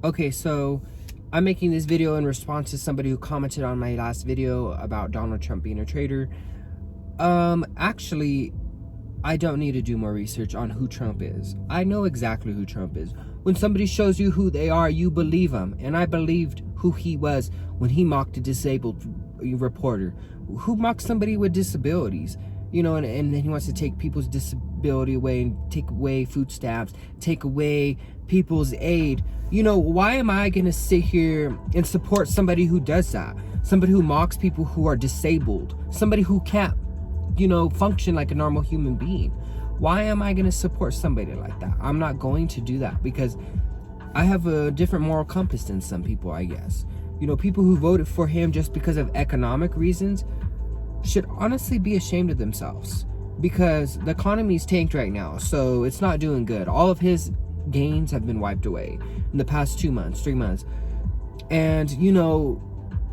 Okay, so I'm making this video in response to somebody who commented on my last video about Donald Trump being a traitor. Actually, I don't need to do more research on who Trump is. I know exactly who Trump is. When somebody shows you who they are, you believe them. And I believed who he was when he mocked a disabled reporter. Who mocked somebody with disabilities? You know, and then he wants to take people's disability away and take away food stamps, take away people's aid. You know, why am I going to sit here and support somebody who does that? Somebody who mocks people who are disabled. Somebody who can't, you know, function like a normal human being. Why am I going to support somebody like that? I'm not going to do that because I have a different moral compass than some people, I guess. You know, people who voted for him just because of economic reasons should honestly be ashamed of themselves because the economy's tanked right now, so it's not doing good. All of his gains have been wiped away in the past 2 months, 3 months. And, you know,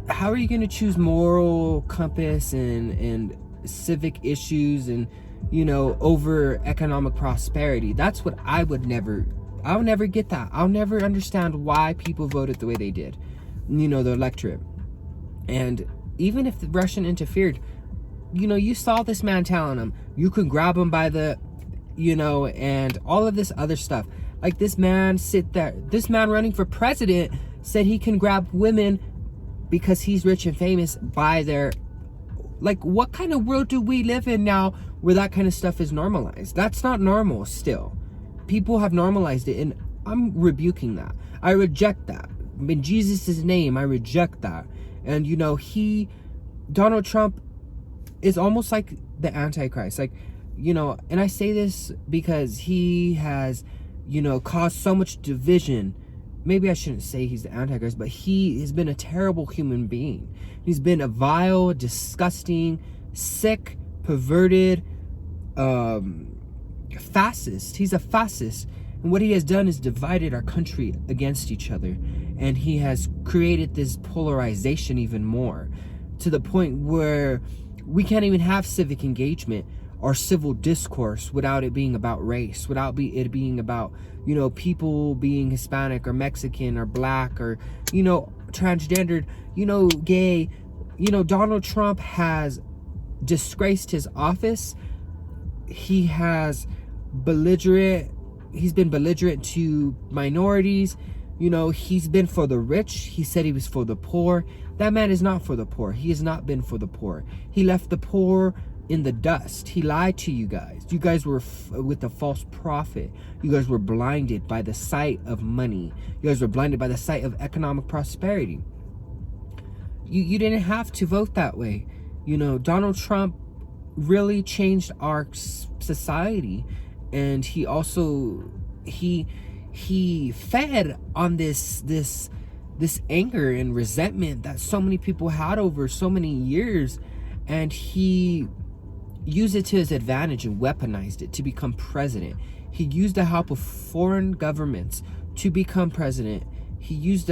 how are you going to choose moral compass and civic issues and, you know, over economic prosperity? That's what I'll never get that. I'll never understand why people voted the way they did, you know, the electorate. And even if the Russian interfered, you know, you saw this man telling him you could grab him by the, you know, and all of this other stuff. Like this man running for president said he can grab women because he's rich and famous by their, like, what kind of world do we live in now where that kind of stuff is normalized? That's not normal still. People have normalized it, and I'm rebuking that. I reject that. In Jesus' name, I reject that. And, you know, Donald Trump is almost like the Antichrist. Like, you know, and I say this because he has, you know, caused so much division. Maybe I shouldn't say he's the Antichrist, but he has been a terrible human being. He's been a vile, disgusting, sick, perverted, fascist. He's a fascist. And what he has done is divided our country against each other. And he has created this polarization even more, to the point where we can't even have civic engagement or civil discourse without it being about race, without it being about, you know, people being Hispanic or Mexican or black or, you know, transgendered, you know, gay. You know, Donald Trump has disgraced his office. He has he's been belligerent to minorities. You know, he's been for the rich. He said he was for the poor. That man is not for the poor. He has not been for the poor. He left the poor in the dust. He lied to you guys. You guys were with a false prophet. You guys were blinded by the sight of money. You guys were blinded by the sight of economic prosperity. You didn't have to vote that way. You know, Donald Trump really changed our society, and he also he fed on this anger and resentment that so many people had over so many years, and he used it to his advantage and weaponized it to become president. He used the help of foreign governments to become president. He used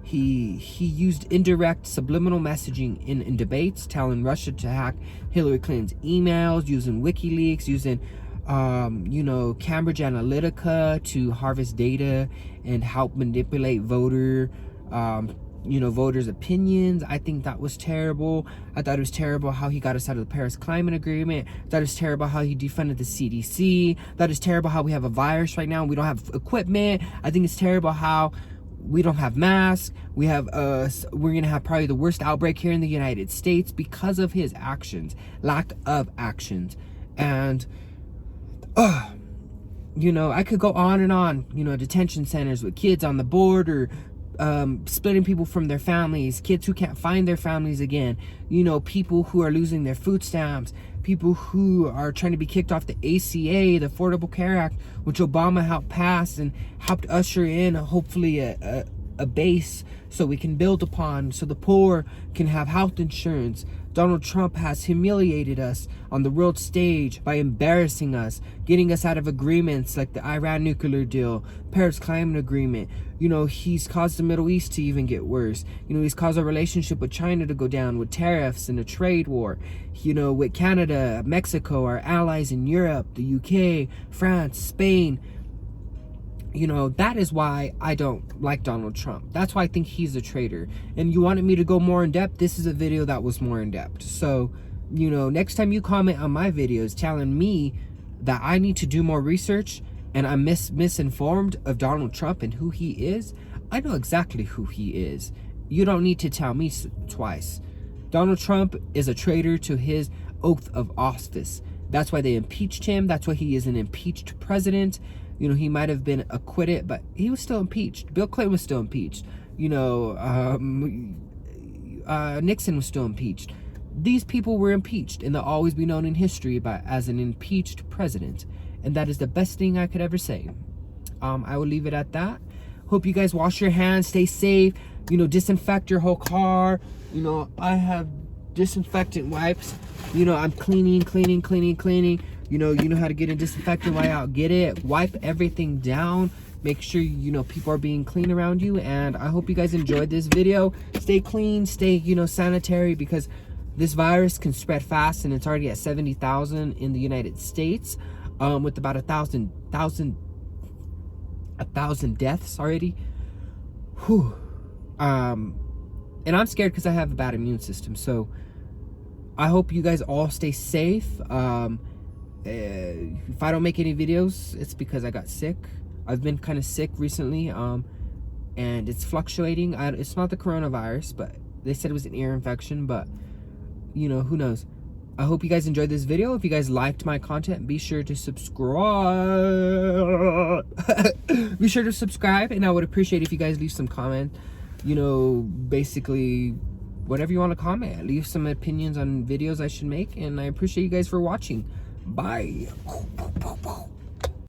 he used indirect subliminal messaging in debates, telling Russia to hack Hillary Clinton's emails, using WikiLeaks, using you know, Cambridge Analytica to harvest data and help manipulate voters' opinions. I think that was terrible. I thought it was terrible how he got us out of the Paris Climate Agreement. I thought it was terrible how he defunded the CDC. That is terrible how we have a virus right now and we don't have equipment. I think it's terrible how we don't have masks. We're gonna have probably the worst outbreak here in the United States because of his actions, lack of actions. And you know, I could go on and on. You know, detention centers with kids on the border, splitting people from their families, kids who can't find their families again, you know, people who are losing their food stamps, people who are trying to be kicked off the ACA, the Affordable Care Act, which Obama helped pass and helped usher in hopefully a base so we can build upon, so the poor can have health insurance. Donald Trump has humiliated us on the world stage by embarrassing us, getting us out of agreements like the Iran nuclear deal, Paris Climate Agreement. You know, he's caused the Middle East to even get worse. You know, he's caused our relationship with China to go down with tariffs and a trade war. You know, with Canada, Mexico, our allies in Europe, the UK, France, Spain. You know, that is why I don't like Donald Trump. That's why I think he's a traitor. And you wanted me to go more in depth? This is a video that was more in depth. So, you know, next time you comment on my videos telling me that I need to do more research and I'm misinformed of Donald Trump and who he is, I know exactly who he is. You don't need to tell me twice. Donald Trump is a traitor to his oath of office. That's why they impeached him. That's why he is an impeached president. You know, he might have been acquitted, but he was still impeached. Bill Clinton was still impeached. You know, Nixon was still impeached. These people were impeached, and they'll always be known in history as an impeached president. And that is the best thing I could ever say. I will leave it at that. Hope you guys wash your hands, stay safe, you know, disinfect your whole car. You know, I have disinfectant wipes. You know, I'm cleaning. You know how to get a disinfectant wipe out. Get it. Wipe everything down. Make sure, you know, people are being clean around you. And I hope you guys enjoyed this video. Stay clean. Stay, you know, sanitary, because this virus can spread fast, and it's already at 70,000 in the United States, with about 1,000 deaths already. Whew. And I'm scared because I have a bad immune system. So I hope you guys all stay safe. If I don't make any videos, it's because I got sick. I've been kind of sick recently, and it's fluctuating. It's not the coronavirus, but they said it was an ear infection, but you know, who knows. I hope you guys enjoyed this video. If you guys liked my content, be sure to subscribe. Be sure to subscribe, and I would appreciate if you guys leave some comment. You know, basically whatever you want to comment. Leave some opinions on videos I should make, and I appreciate you guys for watching. Bye.